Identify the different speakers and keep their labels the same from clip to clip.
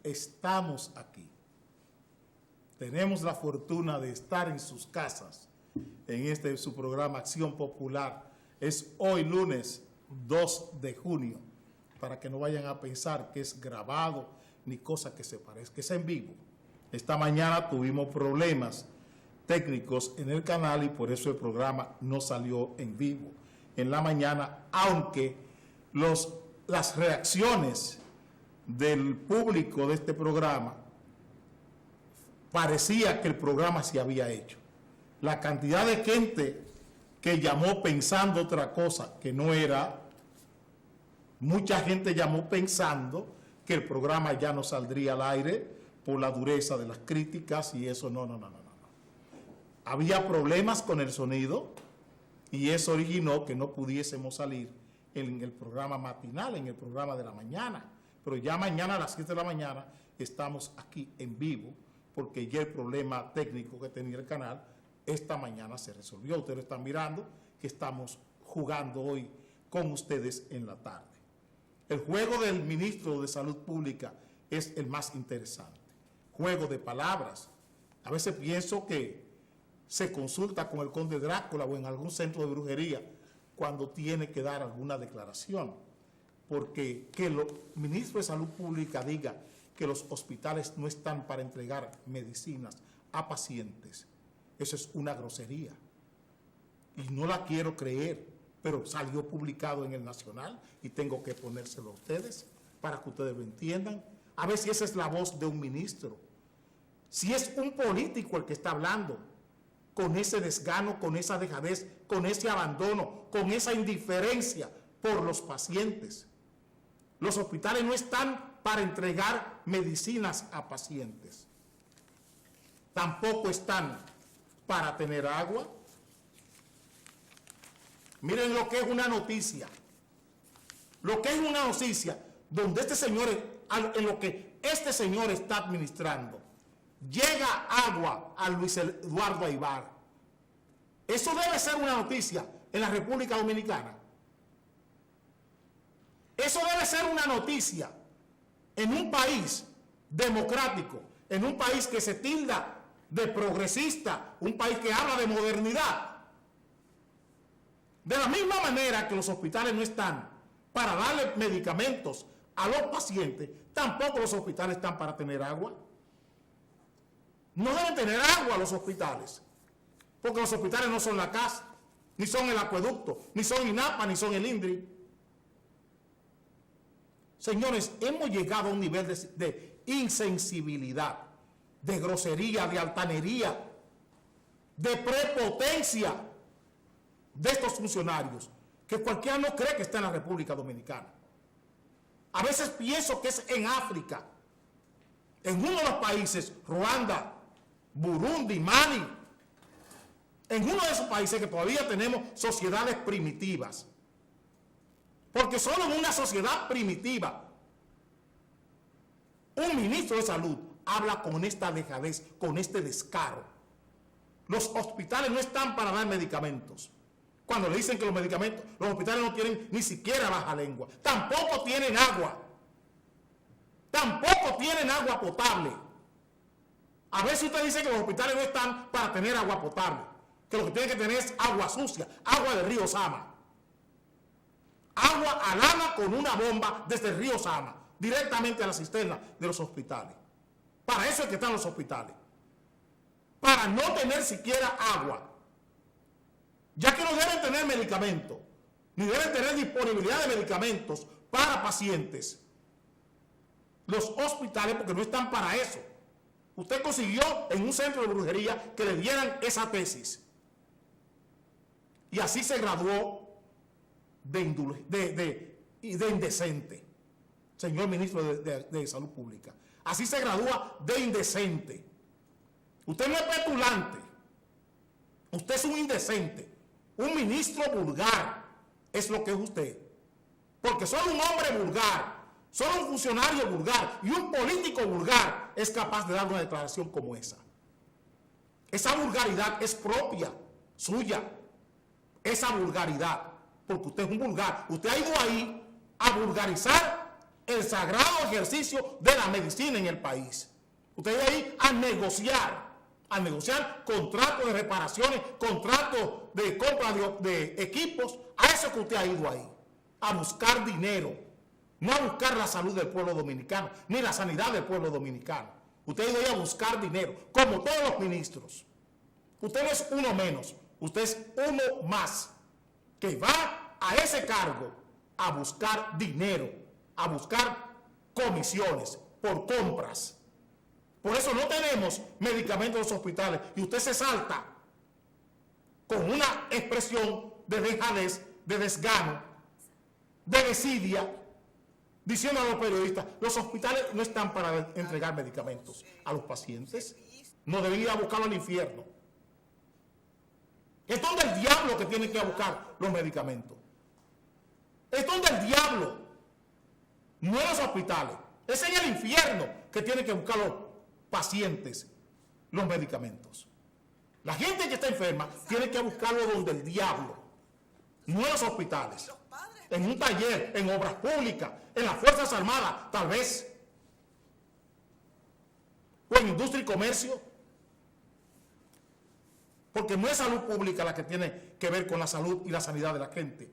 Speaker 1: estamos aquí. Tenemos la fortuna de estar en sus casas en su programa Acción Popular. Es hoy lunes 2 de junio, para que no vayan a pensar que es grabado ni cosa que se parezca, que es en vivo. Esta mañana tuvimos problemas técnicos en el canal y por eso el programa no salió en vivo en la mañana, aunque las reacciones del público de este programa parecía que el programa se había hecho. La cantidad de gente que llamó pensando otra cosa que no era, mucha gente llamó pensando que el programa ya no saldría al aire por la dureza de las críticas y eso no. Había problemas con el sonido y eso originó que no pudiésemos salir en el programa matinal, en el programa de la mañana. Pero ya mañana a las 7 de la mañana estamos aquí en vivo porque ya el problema técnico que tenía el canal esta mañana se resolvió. Ustedes lo están mirando que estamos jugando hoy con ustedes en la tarde. El juego del ministro de Salud Pública es el más interesante. Juego de palabras. A veces pienso que se consulta con el conde Drácula o en algún centro de brujería cuando tiene que dar alguna declaración. Porque que el ministro de Salud Pública diga que los hospitales no están para entregar medicinas a pacientes, eso es una grosería. Y no la quiero creer, pero salió publicado en el Nacional y tengo que ponérselo a ustedes para que ustedes lo entiendan. A ver si esa es la voz de un ministro. Si es un político el que está hablando, con ese desgano, con esa dejadez, con ese abandono, con esa indiferencia por los pacientes. Los hospitales no están para entregar medicinas a pacientes. Tampoco están para tener agua. Miren lo que es una noticia. Lo que es una noticia donde este señor, en lo que este señor está administrando, llega agua a Luis Eduardo Aybar. Eso debe ser una noticia en la República Dominicana. Eso debe ser una noticia en un país democrático, en un país que se tilda de progresista, un país que habla de modernidad. De la misma manera que los hospitales no están para darle medicamentos a los pacientes, tampoco los hospitales están para tener agua. No deben tener agua los hospitales, porque los hospitales no son la casa, ni son el acueducto, ni son INAPA, ni son el INDRI. Señores, hemos llegado a un nivel de insensibilidad, de grosería, de altanería, de prepotencia de estos funcionarios, que cualquiera no cree que está en la República Dominicana. A veces pienso que es en África, en uno de los países, Ruanda, Burundi, Mali, en uno de esos países que todavía tenemos sociedades primitivas. Porque solo en una sociedad primitiva, un ministro de salud habla con esta dejadez, con este descaro. Los hospitales no están para dar medicamentos. Cuando le dicen que los medicamentos, los hospitales no tienen ni siquiera baja lengua. Tampoco tienen agua. Tampoco tienen agua potable. A veces usted dice que los hospitales no están para tener agua potable. Que lo que tienen que tener es agua sucia, agua del río Sama. Agua a lana con una bomba desde el río Sama, directamente a la cisterna de los hospitales. Para eso es que están los hospitales. Para no tener siquiera agua. Ya que no deben tener medicamentos, ni deben tener disponibilidad de medicamentos para pacientes. Los hospitales, porque no están para eso. Usted consiguió en un centro de brujería que le dieran esa tesis. Y así se graduó de indecente, señor ministro de Salud Pública. Así se gradúa de indecente. Usted no es petulante. Usted es un indecente. Un ministro vulgar es lo que es usted. Porque solo un hombre vulgar, solo un funcionario vulgar y un político vulgar es capaz de dar una declaración como esa. Esa vulgaridad es propia, suya. Esa vulgaridad, porque usted es un vulgar. Usted ha ido ahí a vulgarizar el sagrado ejercicio de la medicina en el país. Usted va ahí a negociar contratos de reparaciones, contratos de compra de equipos, a eso que usted ha ido ahí, a buscar dinero, no a buscar la salud del pueblo dominicano, ni la sanidad del pueblo dominicano. Usted ha ido ahí a buscar dinero, como todos los ministros. Usted no es uno menos, usted es uno más, que va a ese cargo a buscar dinero, a buscar comisiones por compras. Por eso no tenemos medicamentos en los hospitales y usted se salta con una expresión de dejadez, de desgano, de desidia, diciendo a los periodistas, los hospitales no están para entregar medicamentos a los pacientes, no deben ir a buscarlo al infierno. Es donde el diablo que tiene que buscar los medicamentos. Es donde el diablo, no en los hospitales, es en el infierno que tiene que buscar los pacientes los medicamentos. La gente que está enferma tiene que buscarlo donde el diablo, no en los hospitales, en un taller, en obras públicas, en las Fuerzas Armadas, tal vez, o en industria y comercio, porque no es salud pública la que tiene que ver con la salud y la sanidad de la gente.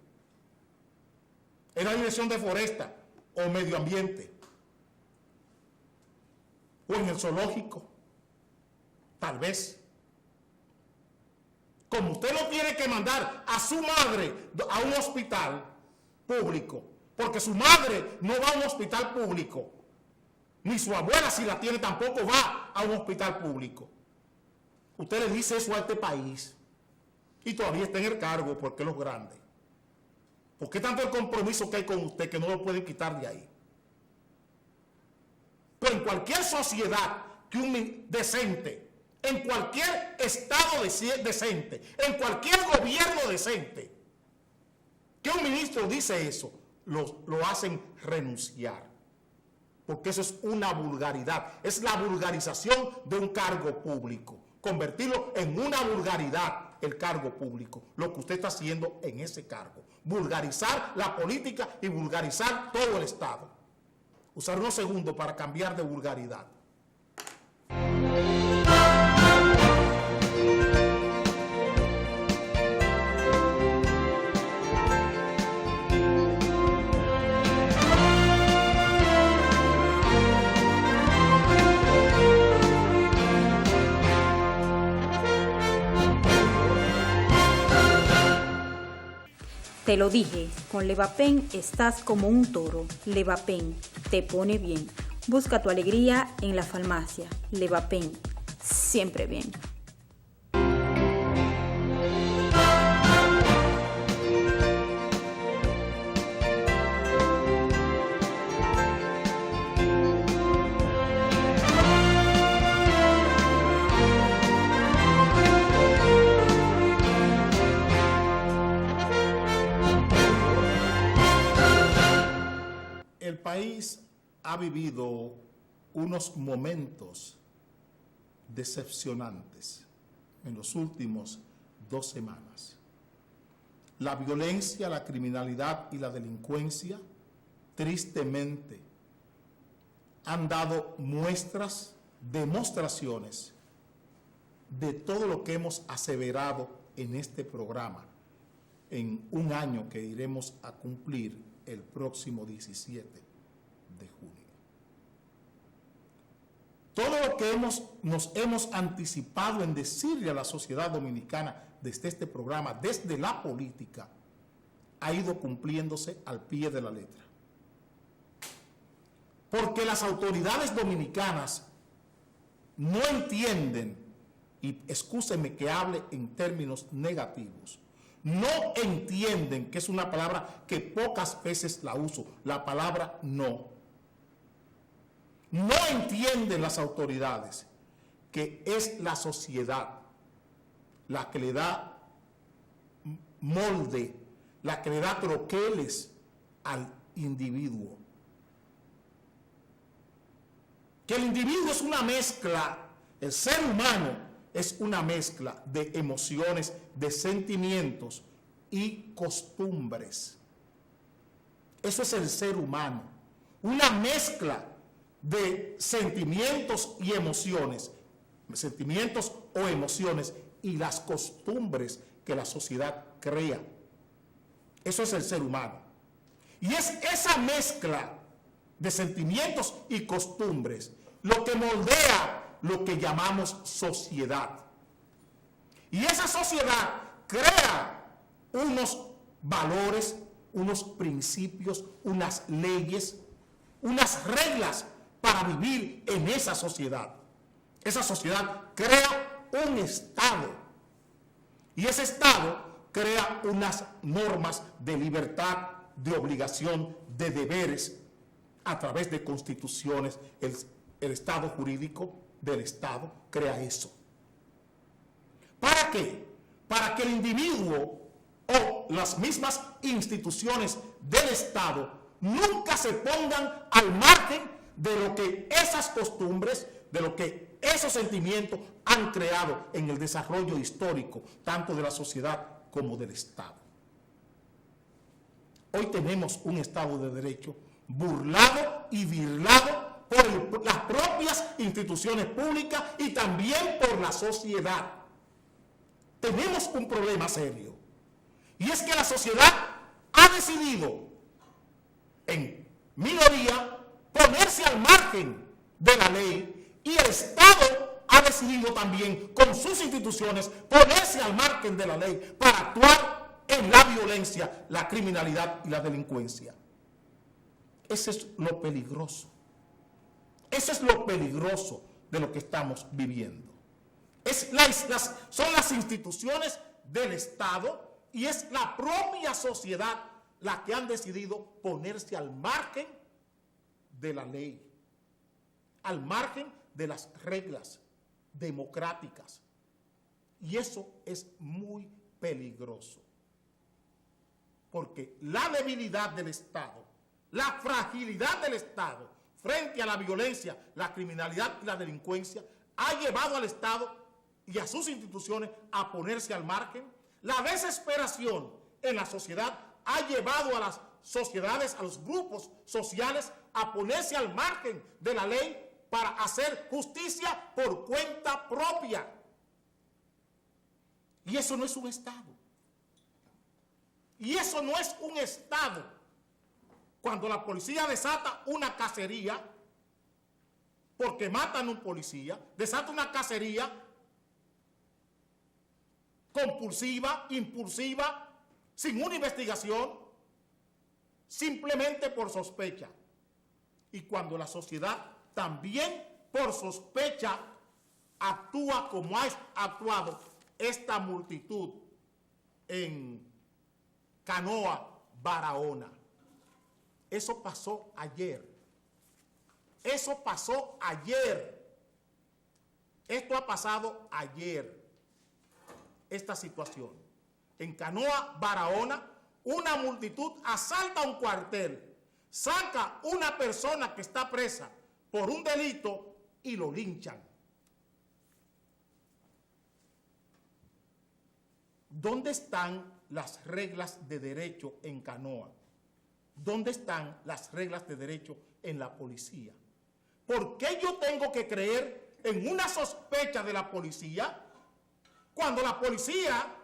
Speaker 1: Es la dirección de foresta o medio ambiente, o en el zoológico, tal vez. Como usted no tiene que mandar a su madre a un hospital público, porque su madre no va a un hospital público, ni su abuela, si la tiene, tampoco va a un hospital público. Usted le dice eso a este país y todavía está en el cargo porque es lo grande. ¿Por qué tanto el compromiso que hay con usted que no lo pueden quitar de ahí? Pero en cualquier sociedad que un decente, en cualquier estado decente, en cualquier gobierno decente, que un ministro dice eso, lo hacen renunciar. Porque eso es una vulgaridad, es la vulgarización de un cargo público. Convertirlo en una vulgaridad el cargo público, lo que usted está haciendo en ese cargo. Vulgarizar la política y vulgarizar todo el Estado. Usar unos segundos para cambiar de vulgaridad.
Speaker 2: Te lo dije, con Levapen estás como un toro. Levapen te pone bien. Busca tu alegría en la farmacia. Levapen, siempre bien.
Speaker 1: El país ha vivido unos momentos decepcionantes en los últimos 2 semanas. La violencia, la criminalidad y la delincuencia, tristemente, han dado demostraciones de todo lo que hemos aseverado en este programa en un año que iremos a cumplir el próximo 17 de junio. Todo lo que nos hemos anticipado en decirle a la sociedad dominicana desde este programa, desde la política, ha ido cumpliéndose al pie de la letra. Porque las autoridades dominicanas no entienden, y excúsenme que hable en términos negativos, no entienden, que es una palabra que pocas veces la uso, la palabra no. No entienden las autoridades que es la sociedad la que le da molde, la que le da troqueles al individuo. Que el individuo es una mezcla, el ser humano es una mezcla de emociones, de sentimientos y costumbres. Eso es el ser humano. una mezcla de sentimientos y emociones, y las costumbres que la sociedad crea. Eso es el ser humano. Y es esa mezcla de sentimientos y costumbres lo que moldea lo que llamamos sociedad. Y esa sociedad crea unos valores, unos principios, unas leyes, unas reglas para vivir en esa sociedad. Esa sociedad crea un Estado. Y ese Estado crea unas normas de libertad, de obligación, de deberes, a través de constituciones. El Estado jurídico del Estado crea eso. ¿Para qué? Para que el individuo o las mismas instituciones del Estado nunca se pongan al margen de lo que esas costumbres, de lo que esos sentimientos han creado en el desarrollo histórico, tanto de la sociedad como del Estado. Hoy tenemos un Estado de Derecho burlado y virlado por las propias instituciones públicas y también por la sociedad. Tenemos un problema serio, y es que la sociedad ha decidido, en minoría, ponerse al margen de la ley, y el Estado ha decidido también, con sus instituciones, ponerse al margen de la ley para actuar en la violencia, la criminalidad y la delincuencia. Ese es lo peligroso. Eso es lo peligroso de lo que estamos viviendo. Son las instituciones del Estado y es la propia sociedad la que han decidido ponerse al margen de la ley, al margen de las reglas democráticas. Y eso es muy peligroso, porque la debilidad del Estado, la fragilidad del Estado frente a la violencia, la criminalidad y la delincuencia ha llevado al Estado y a sus instituciones a ponerse al margen. La desesperación en la sociedad ha llevado a las sociedades, a los grupos sociales, a ponerse al margen de la ley para hacer justicia por cuenta propia. Y eso no es un Estado. Y eso no es un Estado. Cuando la policía desata una cacería, porque matan a un policía, desata una cacería compulsiva, impulsiva, sin una investigación, simplemente por sospecha. Y cuando la sociedad también por sospecha actúa como ha actuado esta multitud en Canoa, Barahona. Eso pasó ayer. Eso pasó ayer. Esto ha pasado ayer. Esta situación. En Canoa, Barahona, una multitud asalta un cuartel, saca una persona que está presa por un delito y lo linchan. ¿Dónde están las reglas de derecho en Canoa? ¿Dónde están las reglas de derecho en la policía? ¿Por qué yo tengo que creer en una sospecha de la policía cuando la policía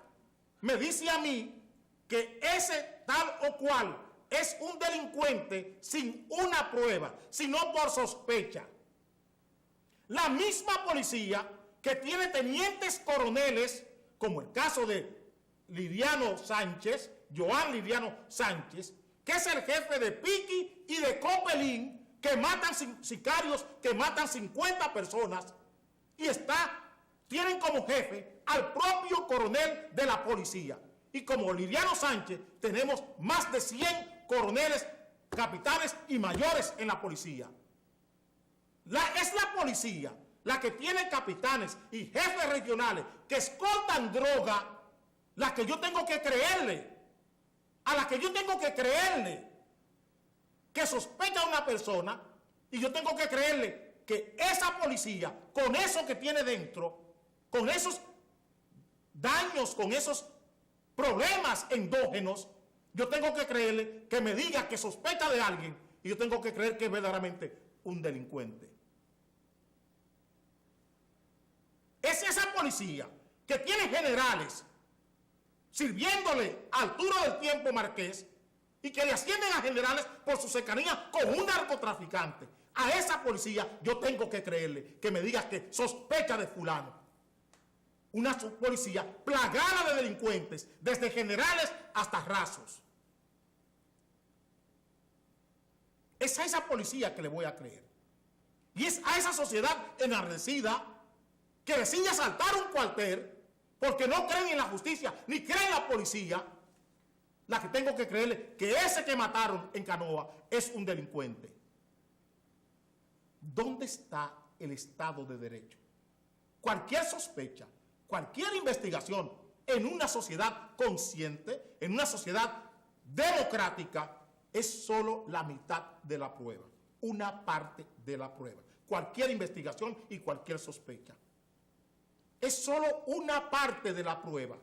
Speaker 1: me dice a mí que ese tal o cual es un delincuente sin una prueba, sino por sospecha? La misma policía que tiene tenientes coroneles, como el caso de Lidiano Sánchez, Joan Lidiano Sánchez, que es el jefe de Piqui y de Copelín, que matan sicarios, que matan 50 personas, y tienen como jefe al propio coronel de la policía. Y como Lidiano Sánchez, tenemos más de 100 coroneles, capitanes y mayores en la policía. Es la policía la que tiene capitanes y jefes regionales que escoltan droga, la que yo tengo que creerle, a la que yo tengo que creerle que sospecha a una persona, y yo tengo que creerle que esa policía, con eso que tiene dentro, con esos daños, con esos problemas endógenos, yo tengo que creerle que me diga que sospecha de alguien y yo tengo que creer que es verdaderamente un delincuente. Es esa policía que tiene generales sirviéndole a Arturo del Tiempo Márquez y que le ascienden a generales por su cercanía con un narcotraficante. A esa policía yo tengo que creerle, que me diga que sospecha de fulano. Una policía plagada de delincuentes, desde generales hasta rasos. Es a esa policía que le voy a creer. Y es a esa sociedad enardecida que decide asaltar un cuartel porque no creen en la justicia ni creen en la policía, la que tengo que creerle que ese que mataron en Canoa es un delincuente. ¿Dónde está el Estado de Derecho? Cualquier sospecha, cualquier investigación en una sociedad consciente, en una sociedad democrática, es solo la mitad de la prueba, una parte de la prueba. Cualquier investigación y cualquier sospecha es solo una parte de la prueba.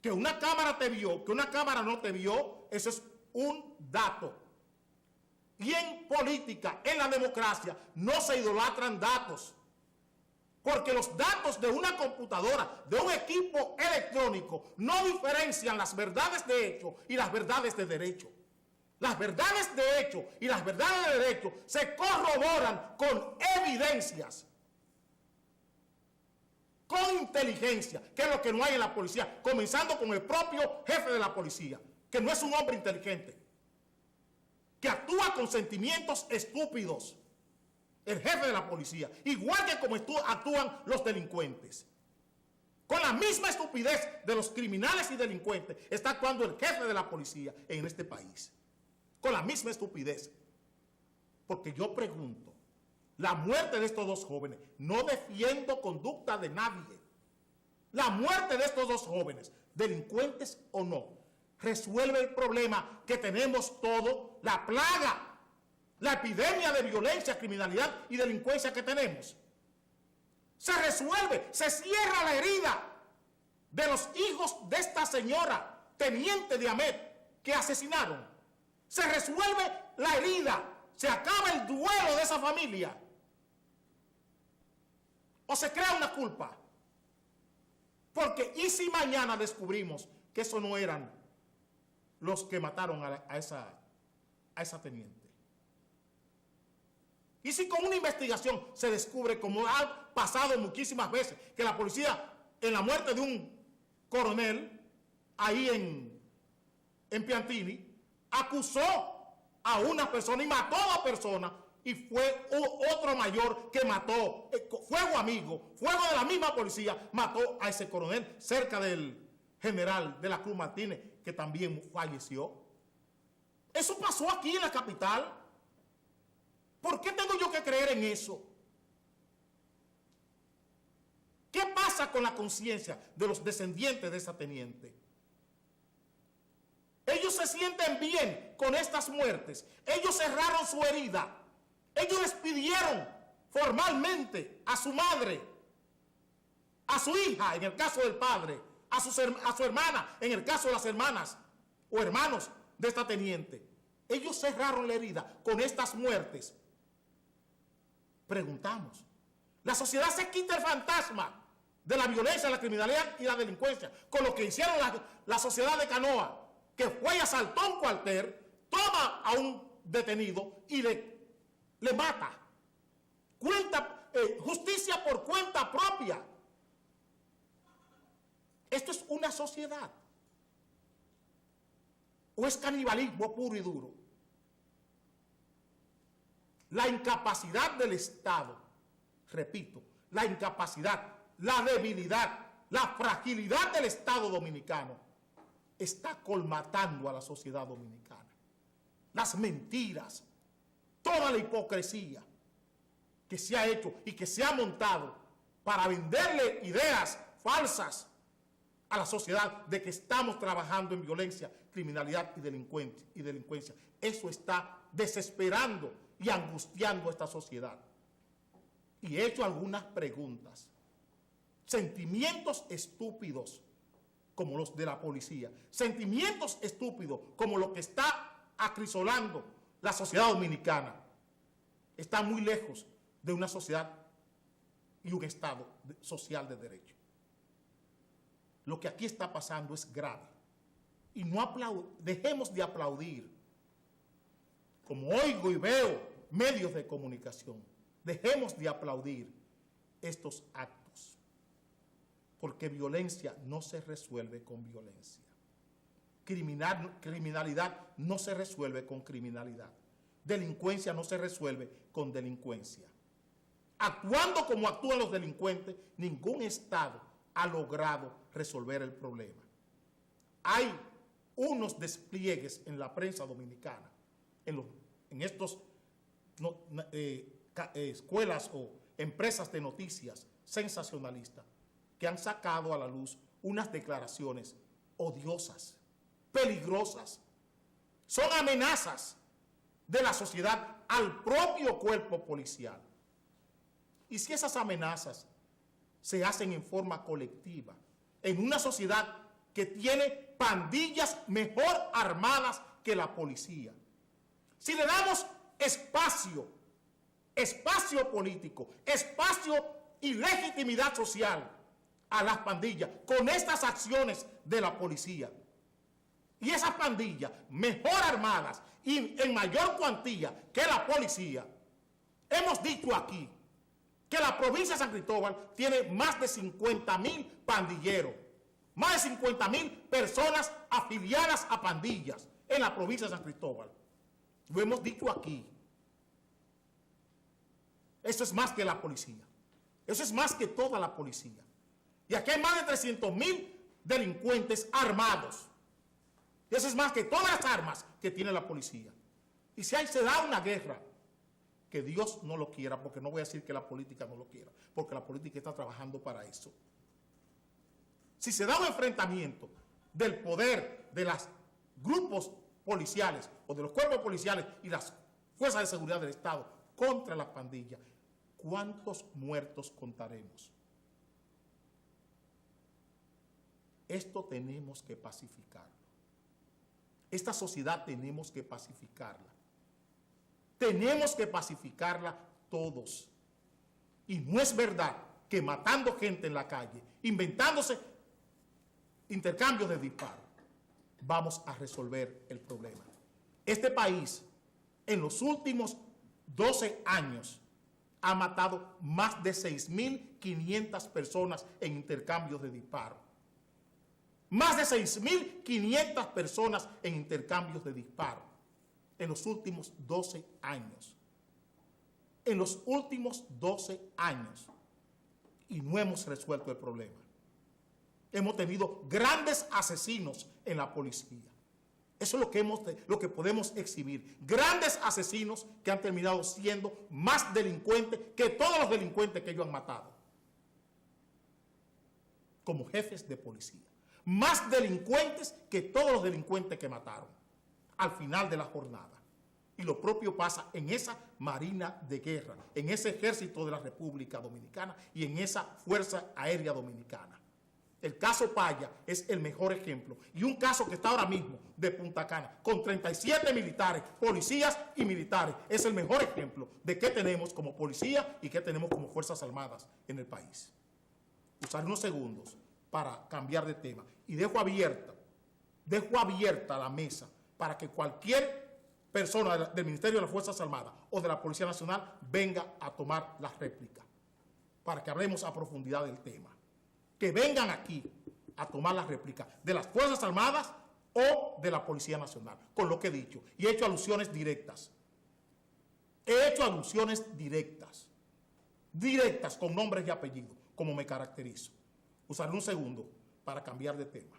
Speaker 1: Que una cámara te vio, que una cámara no te vio, eso es un dato. Y en política, en la democracia, no se idolatran datos. Porque los datos de una computadora, de un equipo electrónico, no diferencian las verdades de hecho y las verdades de derecho. Las verdades de hecho y las verdades de derecho se corroboran con evidencias, con inteligencia, que es lo que no hay en la policía, comenzando con el propio jefe de la policía, que no es un hombre inteligente, que actúa con sentimientos estúpidos, el jefe de la policía, igual que como actúan los delincuentes. Con la misma estupidez de los criminales y delincuentes está actuando el jefe de la policía en este país. Con la misma estupidez. Porque yo pregunto, la muerte de estos dos jóvenes, no defiendo conducta de nadie. La muerte de estos dos jóvenes, delincuentes o no, resuelve el problema que tenemos todos, la plaga, la epidemia de violencia, criminalidad y delincuencia que tenemos. Se resuelve, se cierra la herida de los hijos de esta señora, teniente de Amet, que asesinaron. Se resuelve la herida, se acaba el duelo de esa familia. O se crea una culpa. Porque ¿y si mañana descubrimos que eso no eran los que mataron a esa teniente? ¿Y si con una investigación se descubre, como ha pasado muchísimas veces, que la policía, en la muerte de un coronel, ahí en Piantini, acusó a una persona y mató a la persona, y fue otro mayor que mató, fuego amigo, fuego de la misma policía, mató a ese coronel cerca del general de la Cruz Martínez, que también falleció? Eso pasó aquí en la capital. ¿Por qué tengo yo que creer en eso? ¿Qué pasa con la conciencia de los descendientes de esa teniente? Ellos se sienten bien con estas muertes. Ellos cerraron su herida. Ellos despidieron formalmente a su madre, a su hija, en el caso del padre, a su hermana, en el caso de las hermanas o hermanos de esta teniente. Ellos cerraron la herida con estas muertes. Preguntamos, la sociedad se quita el fantasma de la violencia, la criminalidad y la delincuencia con lo que hicieron la sociedad de Canoa, que fue y asaltó un cuartel, toma a un detenido y le mata. Justicia por cuenta propia. ¿Esto es una sociedad? ¿O es canibalismo puro y duro? La incapacidad del Estado, repito, la incapacidad, la debilidad, la fragilidad del Estado dominicano está colmatando a la sociedad dominicana. Las mentiras, toda la hipocresía que se ha hecho y que se ha montado para venderle ideas falsas a la sociedad de que estamos trabajando en violencia, criminalidad y delincuencia. Eso está desesperando y angustiando a esta sociedad. Y he hecho algunas preguntas. Sentimientos estúpidos como los de la policía, sentimientos estúpidos como lo que está acrisolando la sociedad dominicana está muy lejos de una sociedad y un Estado social de derecho. Lo que aquí está pasando es grave. Y dejemos de aplaudir, como oigo y veo medios de comunicación, dejemos de aplaudir estos actos, porque violencia no se resuelve con violencia. Criminalidad no se resuelve con criminalidad. Delincuencia no se resuelve con delincuencia. Actuando como actúan los delincuentes, ningún Estado ha logrado resolver el problema. Hay unos despliegues en la prensa dominicana, en estos escuelas o empresas de noticias sensacionalistas, que han sacado a la luz unas declaraciones odiosas, peligrosas. Son amenazas de la sociedad al propio cuerpo policial. Y si esas amenazas se hacen en forma colectiva, en una sociedad que tiene pandillas mejor armadas que la policía, si le damos espacio político, espacio y legitimidad social a las pandillas con estas acciones de la policía, y esas pandillas mejor armadas y en mayor cuantía que la policía, hemos dicho aquí que la provincia de San Cristóbal tiene más de 50,000 pandilleros, más de 50,000 personas afiliadas a pandillas en la provincia de San Cristóbal. Lo hemos dicho aquí. Eso es más que la policía. Eso es más que toda la policía. Y aquí hay más de 300,000 delincuentes armados. Y eso es más que todas las armas que tiene la policía. Y si ahí se da una guerra, que Dios no lo quiera, porque no voy a decir que la política no lo quiera, porque la política está trabajando para eso. Si se da un enfrentamiento del poder de los grupos policiales o de los cuerpos policiales y las fuerzas de seguridad del Estado contra las pandillas, ¿cuántos muertos contaremos? Esto tenemos que pacificarlo. Esta sociedad tenemos que pacificarla. Tenemos que pacificarla todos. Y no es verdad que matando gente en la calle, inventándose intercambios de disparos, vamos a resolver el problema. Este país, en los últimos 12 años, ha matado más de 6,500 personas en intercambios de disparos. Más de 6,500 personas en intercambios de disparos en los últimos 12 años. En los últimos 12 años. Y no hemos resuelto el problema. Hemos tenido grandes asesinos en la policía. Eso es lo que podemos exhibir. Grandes asesinos que han terminado siendo más delincuentes que todos los delincuentes que ellos han matado. Como jefes de policía. Más delincuentes que todos los delincuentes que mataron al final de la jornada. Y lo propio pasa en esa Marina de Guerra, en ese Ejército de la República Dominicana y en esa Fuerza Aérea Dominicana. El caso Paya es el mejor ejemplo. Y un caso que está ahora mismo de Punta Cana, con 37 militares, policías y militares, es el mejor ejemplo de qué tenemos como policía y qué tenemos como Fuerzas Armadas en el país. Usar unos segundos para cambiar de tema. Y dejo abierta la mesa para que cualquier persona del Ministerio de las Fuerzas Armadas o de la Policía Nacional venga a tomar la réplica, para que hablemos a profundidad del tema. Que vengan aquí a tomar la réplica de las Fuerzas Armadas o de la Policía Nacional, con lo que he dicho. Y he hecho alusiones directas. Directas, con nombres y apellidos, como me caracterizo. Usaré un segundo para cambiar de tema.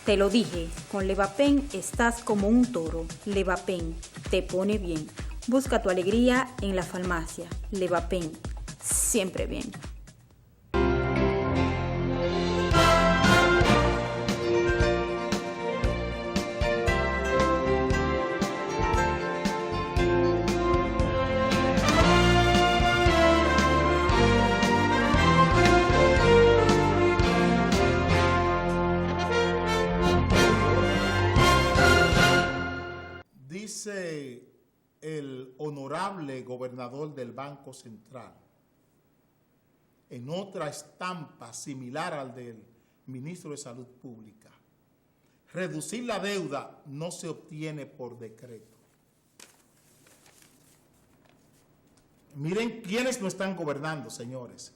Speaker 2: Te lo dije, con Levapen estás como un toro. Levapen te pone bien. Busca tu alegría en la farmacia. Levapen, siempre bien.
Speaker 1: el honorable gobernador del Banco Central, en otra estampa similar al del ministro de Salud Pública, reducir la deuda no se obtiene por decreto. Miren quiénes nos están gobernando, señores.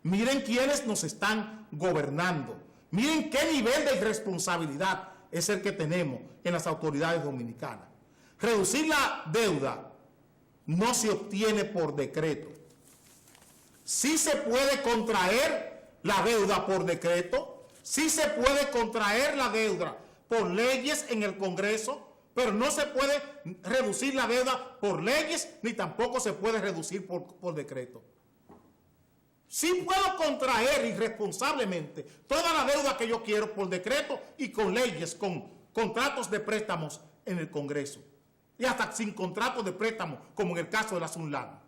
Speaker 1: Miren quiénes nos están gobernando. Miren qué nivel de irresponsabilidad es el que tenemos en las autoridades dominicanas. Reducir la deuda no se obtiene por decreto. Sí se puede contraer la deuda por decreto, sí se puede contraer la deuda por leyes en el Congreso, pero no se puede reducir la deuda por leyes, ni tampoco se puede reducir por decreto. Sí puedo contraer irresponsablemente toda la deuda que yo quiero por decreto y con leyes, con contratos de préstamos en el Congreso. Y hasta sin contratos de préstamo, como en el caso de la Sunlan,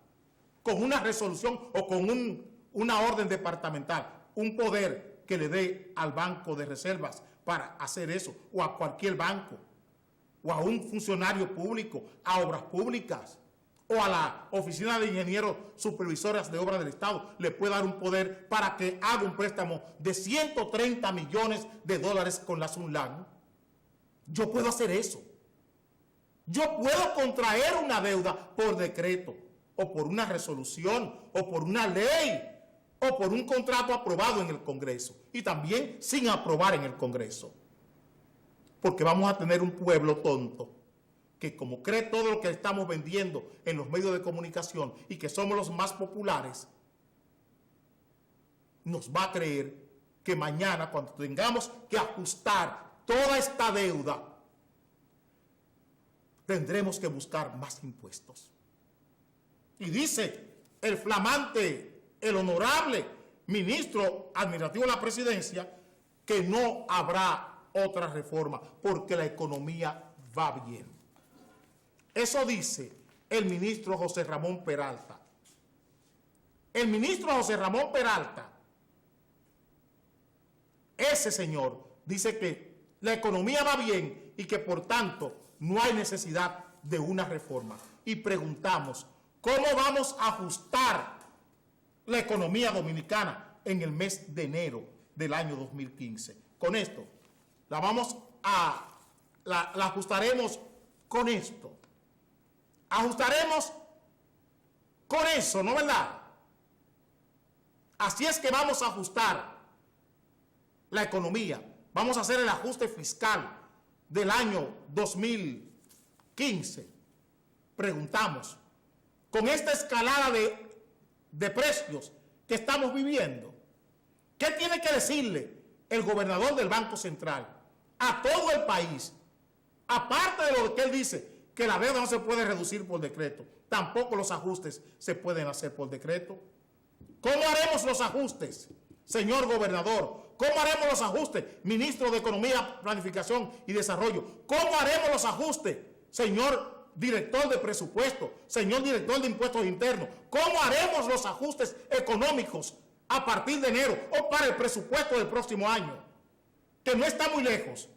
Speaker 1: con una resolución o con una orden departamental, un poder que le dé al Banco de Reservas para hacer eso, o a cualquier banco, o a un funcionario público, a obras públicas, o a la Oficina de Ingenieros Supervisores de Obras del Estado, le puede dar un poder para que haga un préstamo de 130 millones de dólares con la Sunlan. Yo puedo hacer eso. Yo puedo contraer una deuda por decreto, o por una resolución, o por una ley, o por un contrato aprobado en el Congreso, y también sin aprobar en el Congreso. Porque vamos a tener un pueblo tonto, que como cree todo lo que estamos vendiendo en los medios de comunicación y que somos los más populares, nos va a creer que mañana, cuando tengamos que ajustar toda esta deuda, tendremos que buscar más impuestos. Y dice el flamante, el honorable ministro administrativo de la presidencia, que no habrá otra reforma porque la economía va bien. Eso dice el ministro José Ramón Peralta. El ministro José Ramón Peralta, ese señor, dice que la economía va bien y que por tanto no hay necesidad de una reforma. Y preguntamos, ¿cómo vamos a ajustar la economía dominicana en el mes de enero del año 2015? Con esto, la ajustaremos con esto. Ajustaremos con eso, ¿no verdad? Así es que vamos a ajustar la economía. Vamos a hacer el ajuste fiscal del año 2015. Preguntamos, con esta escalada de precios que estamos viviendo, ¿qué tiene que decirle el gobernador del Banco Central a todo el país? Aparte de lo que él dice, que la deuda no se puede reducir por decreto, tampoco los ajustes se pueden hacer por decreto. ¿Cómo haremos los ajustes, señor gobernador? ¿Cómo haremos los ajustes, ministro de Economía, Planificación y Desarrollo? ¿Cómo haremos los ajustes, señor director de presupuesto, señor director de impuestos internos? ¿Cómo haremos los ajustes económicos a partir de enero o para el presupuesto del próximo año? Que no está muy lejos,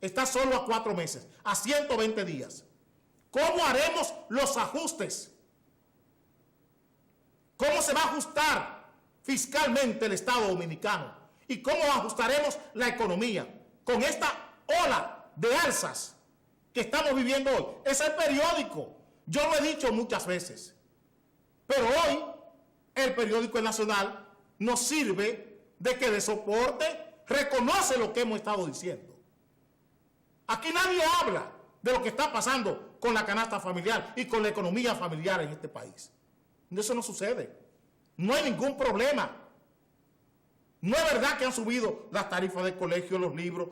Speaker 1: está solo a 4 meses, a 120 días. ¿Cómo haremos los ajustes? ¿Cómo se va a ajustar fiscalmente el Estado dominicano? ¿Y cómo ajustaremos la economía con esta ola de alzas que estamos viviendo hoy? Es el periódico. Yo lo he dicho muchas veces. Pero hoy el periódico Nacional nos sirve de soporte, reconoce lo que hemos estado diciendo. Aquí nadie habla de lo que está pasando con la canasta familiar y con la economía familiar en este país. Eso no sucede. No hay ningún problema. No es verdad que han subido las tarifas de colegio, los libros,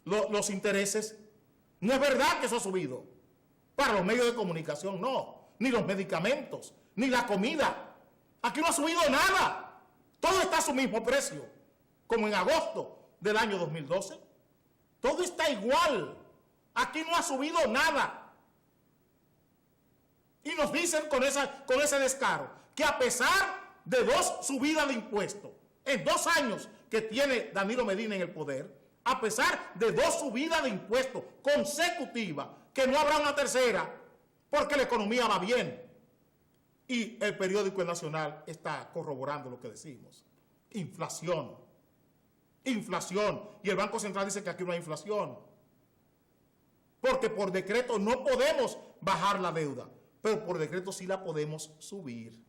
Speaker 1: los intereses. No es verdad que eso ha subido. Para los medios de comunicación, no. Ni los medicamentos, ni la comida. Aquí no ha subido nada. Todo está a su mismo precio. Como en agosto del año 2012. Todo está igual. Aquí no ha subido nada. Y nos dicen con ese descaro que a pesar de 2 subidas de impuestos en 2 años que tiene Danilo Medina en el poder, a pesar de 2 subidas de impuestos consecutivas que no habrá una tercera, porque la economía va bien. Y el periódico El Nacional está corroborando lo que decimos. Inflación. Inflación. Y el Banco Central dice que aquí no hay inflación. Porque por decreto no podemos bajar la deuda, pero por decreto sí la podemos subir.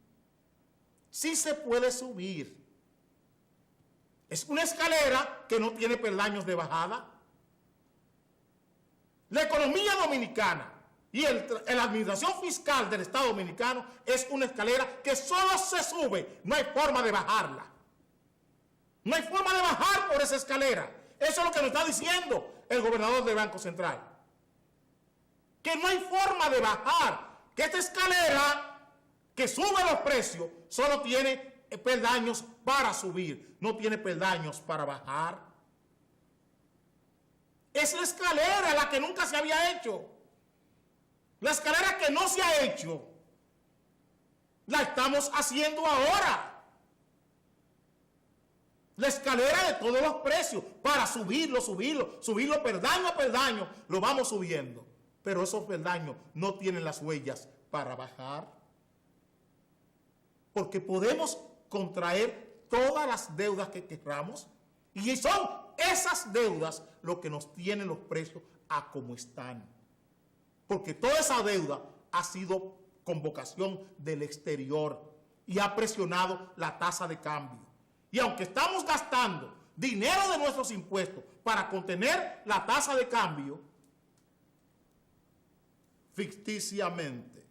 Speaker 1: Sí se puede subir. Es una escalera que no tiene peldaños de bajada. La economía dominicana y la administración fiscal del Estado dominicano es una escalera que solo se sube, no hay forma de bajarla. No hay forma de bajar por esa escalera. Eso es lo que nos está diciendo el gobernador del Banco Central. Que no hay forma de bajar, que esta escalera que sube los precios solo tiene peldaños para subir, no tiene peldaños para bajar. Es la escalera la que nunca se había hecho. La escalera que no se ha hecho, la estamos haciendo ahora. La escalera de todos los precios, para subirlo peldaño a peldaño, lo vamos subiendo. Pero esos peldaños no tienen las huellas para bajar. Porque podemos contraer todas las deudas que queramos y son esas deudas lo que nos tienen los precios a como están. Porque toda esa deuda ha sido con vocación del exterior y ha presionado la tasa de cambio. Y aunque estamos gastando dinero de nuestros impuestos para contener la tasa de cambio, ficticiamente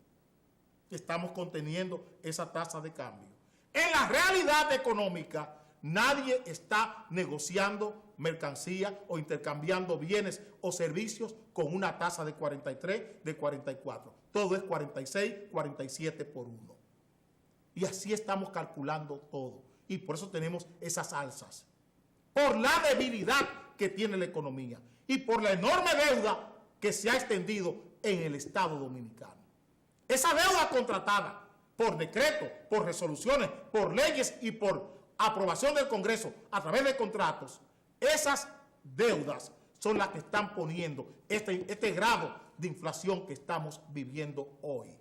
Speaker 1: estamos conteniendo esa tasa de cambio. En la realidad económica, nadie está negociando mercancía o intercambiando bienes o servicios con una tasa de 43, de 44. Todo es 46, 47 por 1. Y así estamos calculando todo. Y por eso tenemos esas alzas. Por la debilidad que tiene la economía y por la enorme deuda que se ha extendido en el Estado dominicano. Esa deuda contratada por decreto, por resoluciones, por leyes y por aprobación del Congreso a través de contratos, esas deudas son las que están poniendo este grado de inflación que estamos viviendo hoy.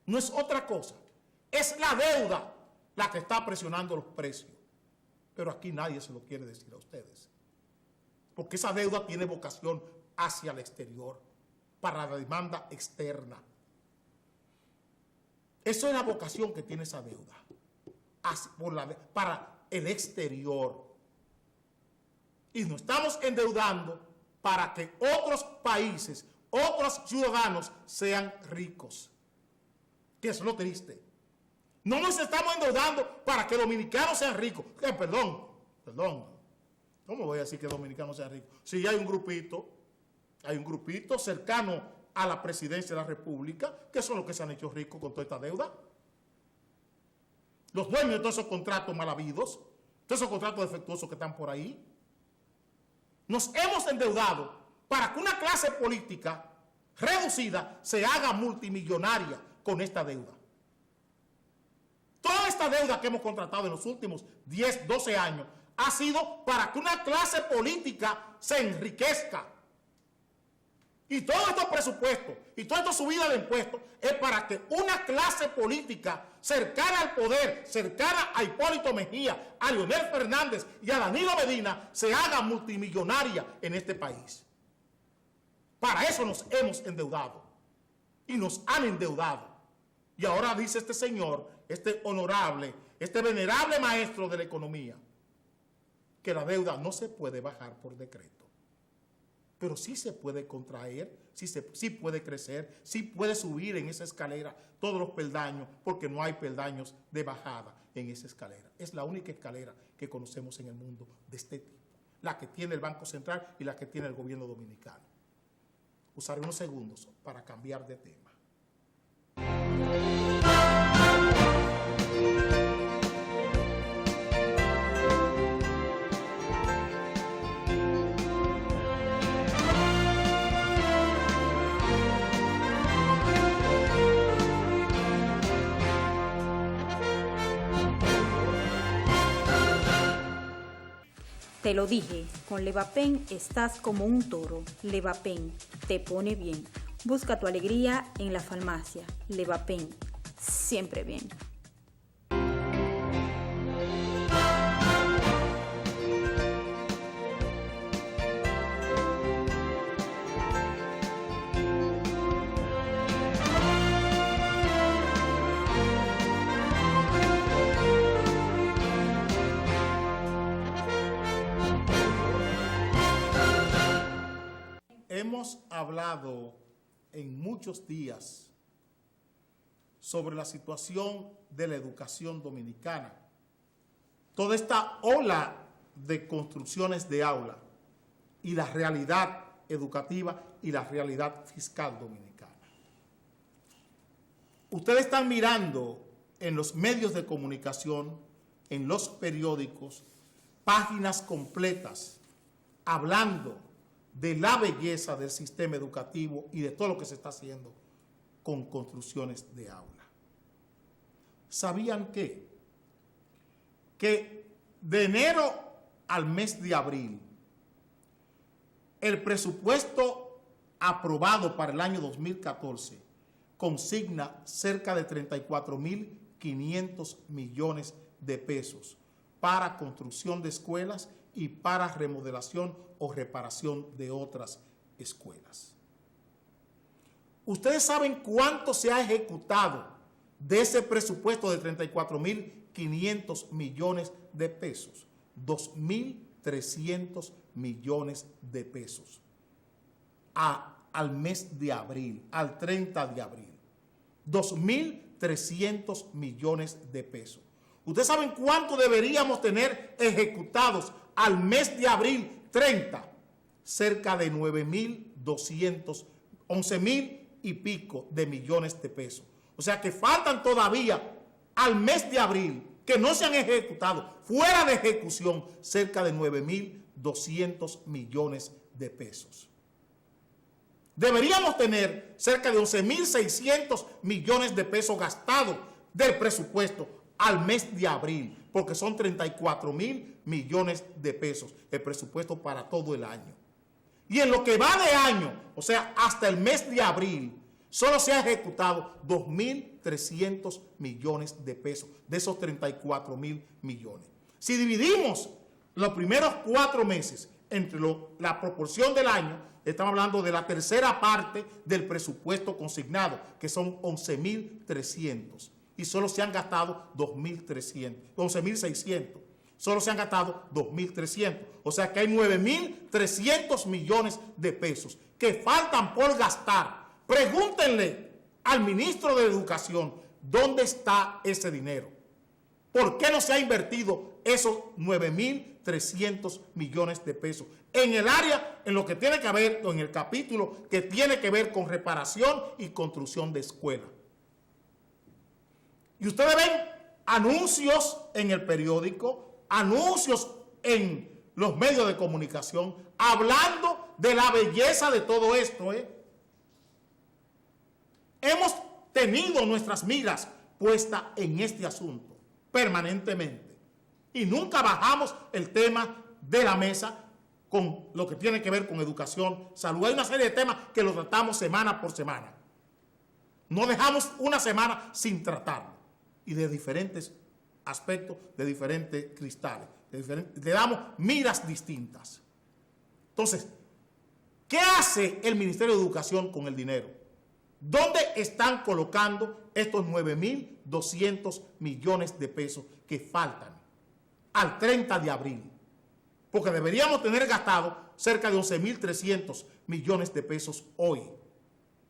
Speaker 1: No es otra cosa, es la deuda la que está presionando los precios. Pero aquí nadie se lo quiere decir a ustedes, porque esa deuda tiene vocación hacia el exterior, para la demanda externa. Eso es la vocación que tiene esa deuda, para el exterior. Y nos estamos endeudando para que otros países, otros ciudadanos sean ricos. Que es lo triste. No nos estamos endeudando para que dominicanos sean ricos. Perdón. ¿Cómo voy a decir que dominicanos sean ricos? Si hay un grupito cercano a la presidencia de la República, que son los que se han hecho ricos con toda esta deuda. Los dueños de todos esos contratos mal habidos, todos esos contratos defectuosos que están por ahí. Nos hemos endeudado para que una clase política reducida se haga multimillonaria con esta deuda. Toda esta deuda que hemos contratado en los últimos 10, 12 años ha sido para que una clase política se enriquezca. Y todos estos presupuestos y toda esta subida de impuestos es para que una clase política cercana al poder, cercana a Hipólito Mejía, a Leonel Fernández y a Danilo Medina, se haga multimillonaria en este país. Para eso nos hemos endeudado y nos han endeudado. Y ahora dice este señor, este honorable, este venerable maestro de la economía, que la deuda no se puede bajar por decreto. Pero sí se puede contraer, sí puede crecer, sí puede subir en esa escalera todos los peldaños, porque no hay peldaños de bajada en esa escalera. Es la única escalera que conocemos en el mundo de este tipo, la que tiene el Banco Central y la que tiene el gobierno dominicano. Usaré unos segundos para cambiar de tema.
Speaker 2: Te lo dije, con Levapen estás como un toro. Levapen te pone bien. Busca tu alegría en la farmacia. Levapen, siempre bien.
Speaker 1: Hemos hablado en muchos días sobre la situación de la educación dominicana. Toda esta ola de construcciones de aula y la realidad educativa y la realidad fiscal dominicana. Ustedes están mirando en los medios de comunicación, en los periódicos, páginas completas hablando de la belleza del sistema educativo y de todo lo que se está haciendo con construcciones de aula. ¿Sabían qué? Que de enero al mes de abril, el presupuesto aprobado para el año 2014 consigna cerca de 34.500 millones de pesos para construcción de escuelas y para remodelación o reparación de otras escuelas. ¿Ustedes saben cuánto se ha ejecutado de ese presupuesto de 34.500 millones de pesos? 2.300 millones de pesos al mes de abril, al 30 de abril. 2.300 millones de pesos. ¿Ustedes saben cuánto deberíamos tener ejecutados al mes de abril 30? Cerca de 9.200, 11.000 y pico de millones de pesos. O sea que faltan todavía al mes de abril que no se han ejecutado, fuera de ejecución, cerca de 9.200 millones de pesos. Deberíamos tener cerca de 11.600 millones de pesos gastados del presupuesto al mes de abril, porque son 34.000 millones de pesos el presupuesto para todo el año. Y en lo que va de año, o sea, hasta el mes de abril, solo se ha ejecutado 2.300 millones de pesos de esos 34.000 millones. Si dividimos los primeros 4 meses entre la proporción del año, estamos hablando de la tercera parte del presupuesto consignado, que son 11.300. Y solo se han gastado 11.600. Solo se han gastado 2.300. O sea que hay 9.300 millones de pesos que faltan por gastar. Pregúntenle al ministro de Educación dónde está ese dinero. ¿Por qué no se ha invertido esos 9.300 millones de pesos en el área, en lo que tiene que ver, o en el capítulo que tiene que ver con reparación y construcción de escuelas? Y ustedes ven anuncios en el periódico, anuncios en los medios de comunicación, hablando de la belleza de todo esto. Hemos tenido nuestras miras puestas en este asunto permanentemente y nunca bajamos el tema de la mesa con lo que tiene que ver con educación, salud. Hay una serie de temas que los tratamos semana por semana. No dejamos una semana sin tratarlo. Y de diferentes aspectos, de diferentes cristales. Le damos miras distintas. Entonces, ¿qué hace el Ministerio de Educación con el dinero? ¿Dónde están colocando estos 9.200 millones de pesos que faltan al 30 de abril? Porque deberíamos tener gastado cerca de 11.300 millones de pesos hoy.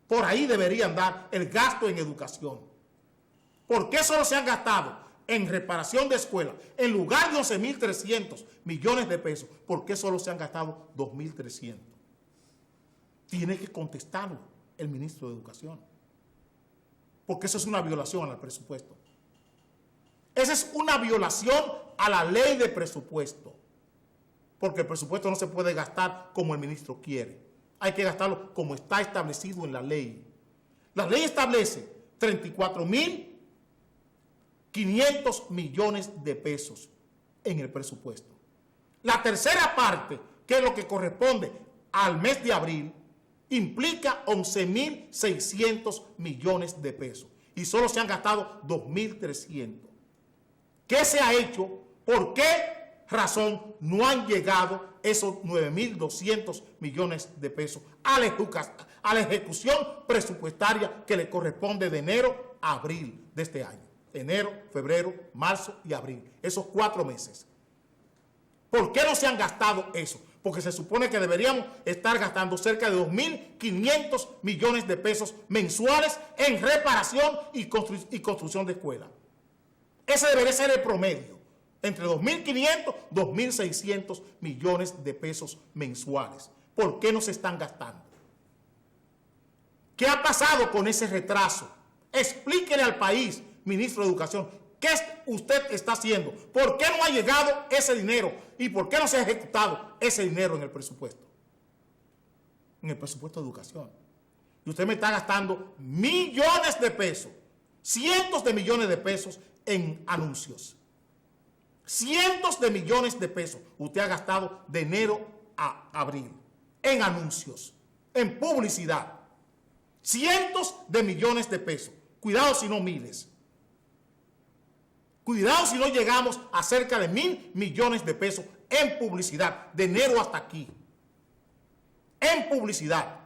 Speaker 1: Por ahí deberían dar el gasto en educación. ¿Por qué solo se han gastado en reparación de escuelas en lugar de 11.300 millones de pesos? ¿Por qué solo se han gastado 2.300? Tiene que contestarlo el ministro de Educación. Porque eso es una violación al presupuesto. Esa es una violación a la ley de presupuesto. Porque el presupuesto no se puede gastar como el ministro quiere. Hay que gastarlo como está establecido en la ley. La ley establece 34.500 millones de pesos en el presupuesto. La tercera parte, que es lo que corresponde al mes de abril, implica 11.600 millones de pesos y solo se han gastado 2.300. ¿Qué se ha hecho? ¿Por qué razón no han llegado esos 9.200 millones de pesos a la ejecución presupuestaria que le corresponde de enero a abril de este año? Enero, febrero, marzo y abril, esos 4 meses. ¿Por qué no se han gastado eso? Porque se supone que deberíamos estar gastando cerca de 2.500 millones de pesos mensuales en reparación y construcción de escuelas. Ese debería ser el promedio, entre 2.500 y 2.600 millones de pesos mensuales. ¿Por qué no se están gastando? ¿Qué ha pasado con ese retraso? Explíquele al país, ministro de Educación, ¿qué usted está haciendo? ¿Por qué no ha llegado ese dinero? ¿Y por qué no se ha ejecutado ese dinero en el presupuesto? En el presupuesto de educación. Y usted me está gastando millones de pesos, cientos de millones de pesos en anuncios. Cientos de millones de pesos usted ha gastado de enero a abril en anuncios, en publicidad. Cientos de millones de pesos. Cuidado si no miles. Cuidado si no llegamos a cerca de 1.000 millones de pesos en publicidad, de enero hasta aquí. En publicidad.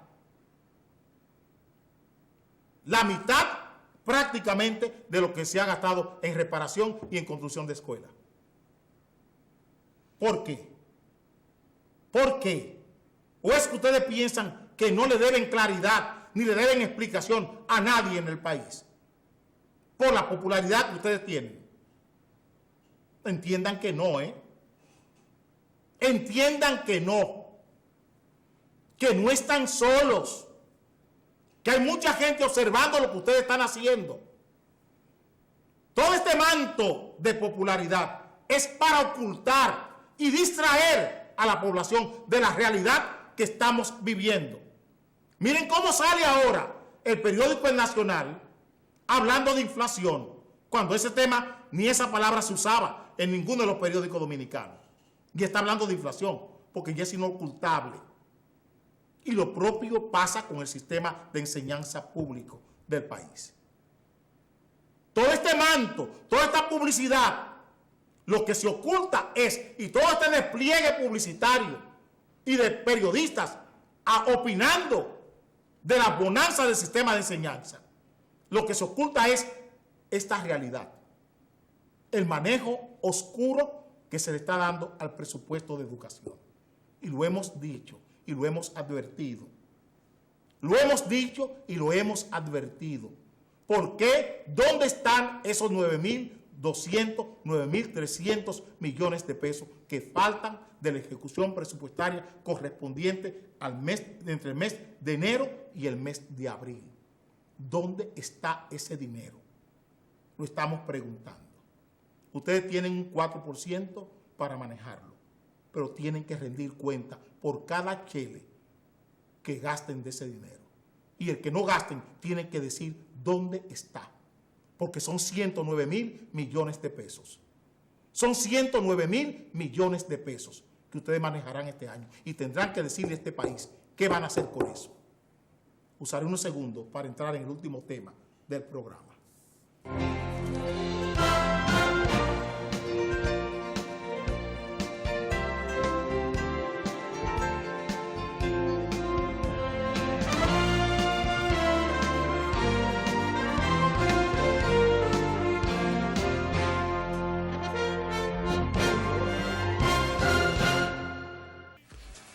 Speaker 1: La mitad prácticamente de lo que se ha gastado en reparación y en construcción de escuelas. ¿Por qué? ¿Por qué? ¿O es que ustedes piensan que no le deben claridad ni le deben explicación a nadie en el país por la popularidad que ustedes tienen? Entiendan que no, Entiendan que no están solos, que hay mucha gente observando lo que ustedes están haciendo. Todo este manto de popularidad es para ocultar y distraer a la población de la realidad que estamos viviendo. Miren cómo sale ahora el periódico El Nacional hablando de inflación, cuando ese tema ni esa palabra se usaba en ninguno de los periódicos dominicanos. Y está hablando de inflación, porque ya es inocultable. Y lo propio pasa con el sistema de enseñanza público del país. Todo este manto, toda esta publicidad, lo que se oculta es, y todo este despliegue publicitario y de periodistas opinando de la bonanza del sistema de enseñanza, lo que se oculta es esta realidad. El manejo oscuro que se le está dando al presupuesto de educación. Y lo hemos dicho y lo hemos advertido. Lo hemos dicho y lo hemos advertido. ¿Por qué? ¿Dónde están esos 9.200, 9.300 millones de pesos que faltan de la ejecución presupuestaria correspondiente al mes, entre el mes de enero y el mes de abril? ¿Dónde está ese dinero? Lo estamos preguntando. Ustedes tienen un 4% para manejarlo, pero tienen que rendir cuenta por cada chele que gasten de ese dinero. Y el que no gasten tiene que decir dónde está, porque son 109.000 millones de pesos. Son 109.000 millones de pesos que ustedes manejarán este año y tendrán que decirle a este país qué van a hacer con eso. Usaré unos segundos para entrar en el último tema del programa.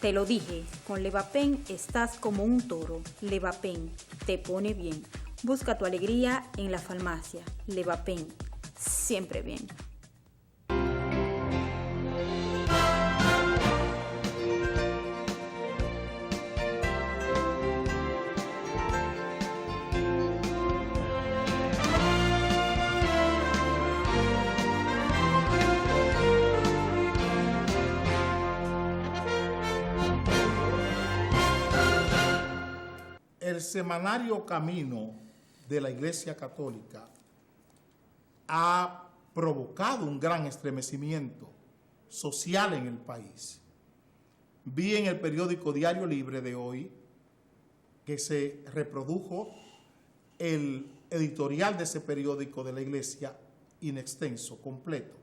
Speaker 2: Te lo dije, con Levapen estás como un toro. Levapen te pone bien. Busca tu alegría en la farmacia. Levapen, siempre bien.
Speaker 1: El semanario Camino de la Iglesia Católica ha provocado un gran estremecimiento social en el país. Vi en el periódico Diario Libre de hoy que se reprodujo el editorial de ese periódico de la Iglesia in extenso, completo.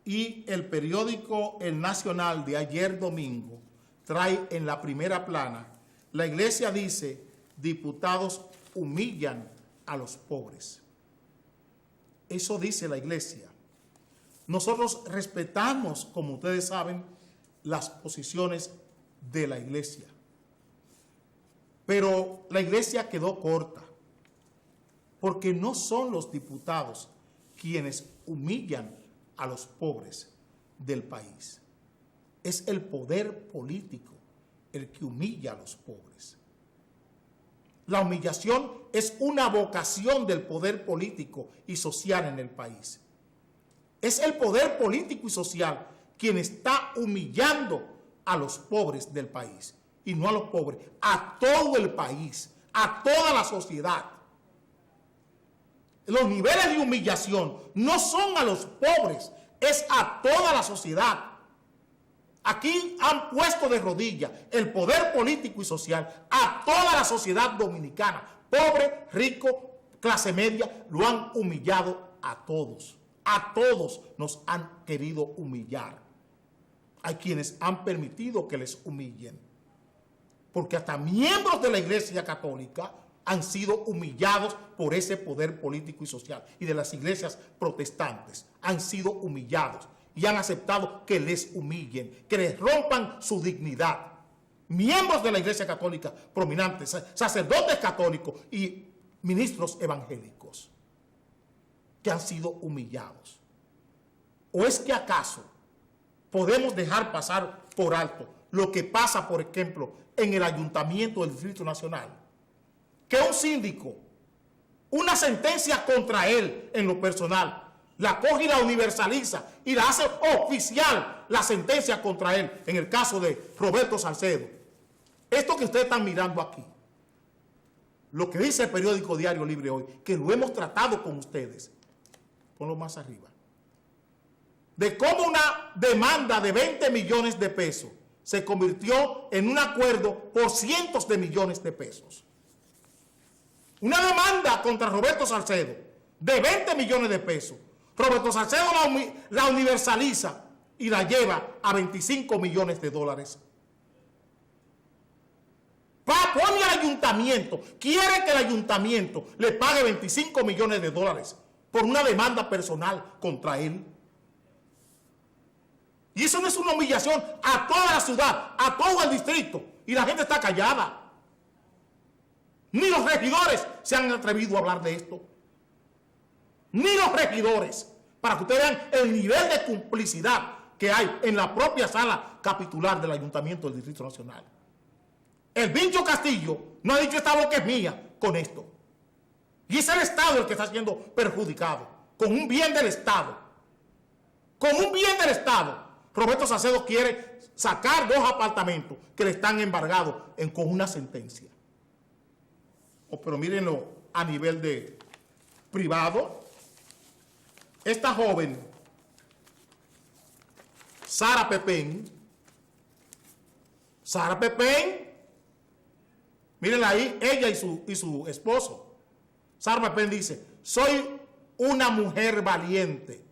Speaker 1: Y el periódico El Nacional de ayer domingo trae en la primera plana: la Iglesia dice, diputados humillan a los pobres. Eso dice la Iglesia. Nosotros respetamos, como ustedes saben, las posiciones de la Iglesia. Pero la Iglesia quedó corta, porque no son los diputados quienes humillan a los pobres del país. Es el poder político el que humilla a los pobres. La humillación es una vocación del poder político y social en el país. Es el poder político y social quien está humillando a los pobres del país. Y no a los pobres, a todo el país, a toda la sociedad. Los niveles de humillación no son a los pobres, es a toda la sociedad. Aquí han puesto de rodillas el poder político y social a toda la sociedad dominicana. Pobre, rico, clase media, lo han humillado a todos. A todos nos han querido humillar. Hay quienes han permitido que les humillen. Porque hasta miembros de la Iglesia Católica han sido humillados por ese poder político y social. Y de las iglesias protestantes han sido humillados y han aceptado que les humillen, que les rompan su dignidad. Miembros de la Iglesia Católica prominentes, sacerdotes católicos y ministros evangélicos que han sido humillados. ¿O es que acaso podemos dejar pasar por alto lo que pasa, por ejemplo, en el Ayuntamiento del Distrito Nacional? Que un síndico, una sentencia contra él en lo personal, la coge y la universaliza y la hace oficial la sentencia contra él, en el caso de Roberto Salcedo. Esto que ustedes están mirando aquí, lo que dice el periódico Diario Libre hoy, que lo hemos tratado con ustedes, ponlo más arriba, de cómo una demanda de 20 millones de pesos se convirtió en un acuerdo por cientos de millones de pesos. Una demanda contra Roberto Salcedo de 20 millones de pesos. Roberto Salcedo la universaliza y la lleva a 25 millones de dólares. Pone al ayuntamiento, quiere que el ayuntamiento le pague 25 millones de dólares por una demanda personal contra él. Y eso no es una humillación a toda la ciudad, a todo el distrito, y la gente está callada. Ni los regidores se han atrevido a hablar de esto. Ni los regidores, para que ustedes vean el nivel de complicidad que hay en la propia sala capitular del Ayuntamiento del Distrito Nacional. El Vincho Castillo no ha dicho esta boca es mía con esto. Y es el Estado el que está siendo perjudicado, con un bien del Estado. Con un bien del Estado. Roberto Salcedo quiere sacar 2 apartamentos que le están embargados con una sentencia. Pero mírenlo a nivel de privado. Esta joven, Sara Pepén, mírenla ahí, ella y su esposo. Sara Pepén dice, soy una mujer valiente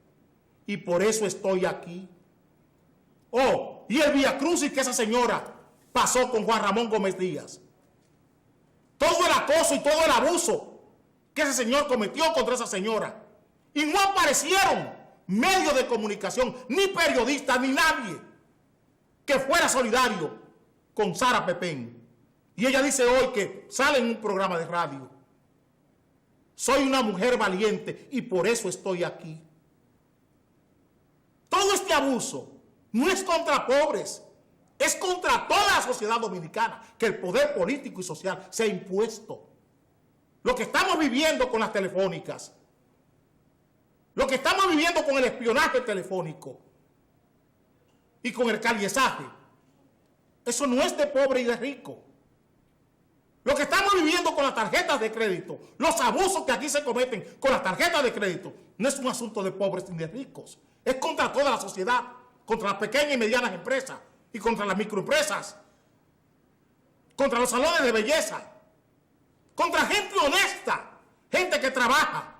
Speaker 1: y por eso estoy aquí. Oh, y el viacrucis que esa señora pasó con Juan Ramón Gómez Díaz. Todo el acoso y todo el abuso que ese señor cometió contra esa señora. Y no aparecieron medios de comunicación, ni periodistas, ni nadie que fuera solidario con Sara Pepén. Y ella dice hoy que sale en un programa de radio. Soy una mujer valiente y por eso estoy aquí. Todo este abuso no es contra pobres, es contra toda la sociedad dominicana que el poder político y social se ha impuesto. Lo que estamos viviendo con las telefónicas, lo que estamos viviendo con el espionaje telefónico y con el caliezaje, eso no es de pobre y de rico. Lo que estamos viviendo con las tarjetas de crédito, los abusos que aquí se cometen con las tarjetas de crédito, no es un asunto de pobres ni de ricos, es contra toda la sociedad, contra las pequeñas y medianas empresas y contra las microempresas, contra los salones de belleza, contra gente honesta, gente que trabaja.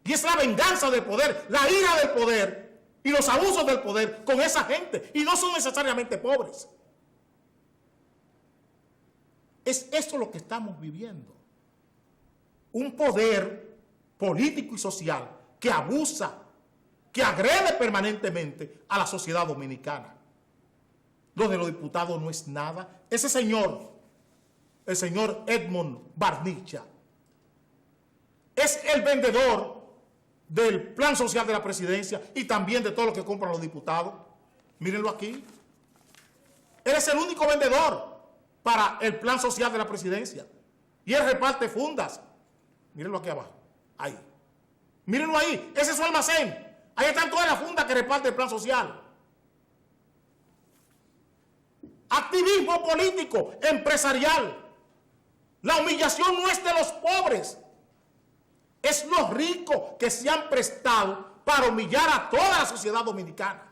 Speaker 1: Y es la venganza del poder, la ira del poder y los abusos del poder con esa gente. Y no son necesariamente pobres. Es eso lo que estamos viviendo. Un poder político y social que abusa, que agrede permanentemente a la sociedad dominicana. Lo de los diputados no es nada. Ese señor, el señor Edmond Barnicha, es el vendedor del plan social de la presidencia y también de todo lo que compran los diputados. Mírenlo aquí. Él es el único vendedor para el plan social de la presidencia. Y él reparte fundas. Mírenlo aquí abajo. Ahí. Mírenlo ahí. Ese es su almacén. Ahí están todas las fundas que reparte el plan social. Activismo político, empresarial. La humillación no es de los pobres. Es los ricos que se han prestado para humillar a toda la sociedad dominicana.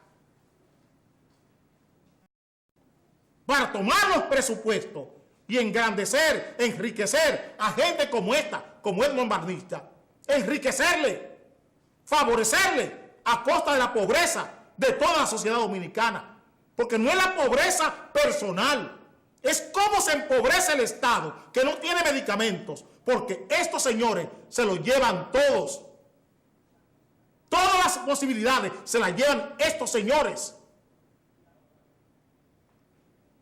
Speaker 1: Para tomar los presupuestos y engrandecer, enriquecer a gente como esta, como Edmond Barnicha. Enriquecerle, favorecerle a costa de la pobreza de toda la sociedad dominicana. Porque no es la pobreza personal, es cómo se empobrece el Estado, que no tiene medicamentos, porque estos señores se los llevan todos. Todas las posibilidades se las llevan estos señores.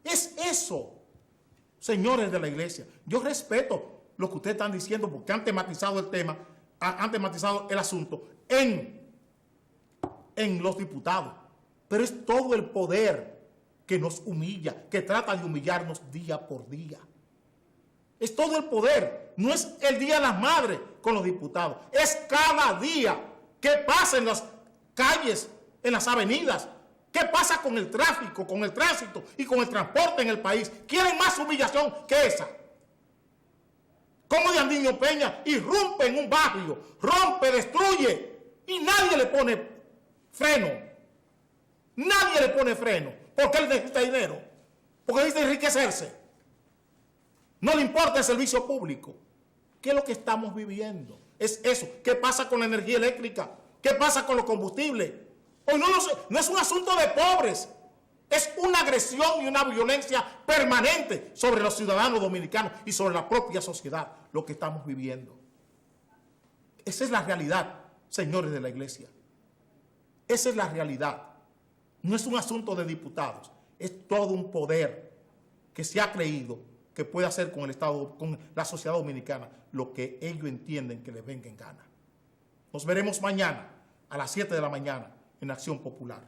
Speaker 1: Es eso, señores de la iglesia. Yo respeto lo que ustedes están diciendo porque han tematizado el tema, han tematizado el asunto en los diputados. Pero es todo el poder que nos humilla, que trata de humillarnos día por día. Es todo el poder. No es el Día de las Madres con los diputados. Es cada día. ¿Qué pasa en las calles, en las avenidas? ¿Qué pasa con el tráfico, con el tránsito y con el transporte en el país? ¿Quieren más humillación que esa? Como Diandino Peña irrumpe en un barrio, rompe, destruye y nadie le pone freno. Nadie le pone freno porque él necesita dinero, porque necesita enriquecerse. No le importa el servicio público. ¿Qué es lo que estamos viviendo? Es eso. ¿Qué pasa con la energía eléctrica? ¿Qué pasa con los combustibles? Hoy no es un asunto de pobres. Es una agresión y una violencia permanente sobre los ciudadanos dominicanos y sobre la propia sociedad, lo que estamos viviendo. Esa es la realidad, señores de la iglesia. Esa es la realidad. No es un asunto de diputados, es todo un poder que se ha creído que puede hacer con el Estado, con la sociedad dominicana, lo que ellos entienden que les venga en gana. Nos veremos mañana a las 7 de la mañana en Acción Popular.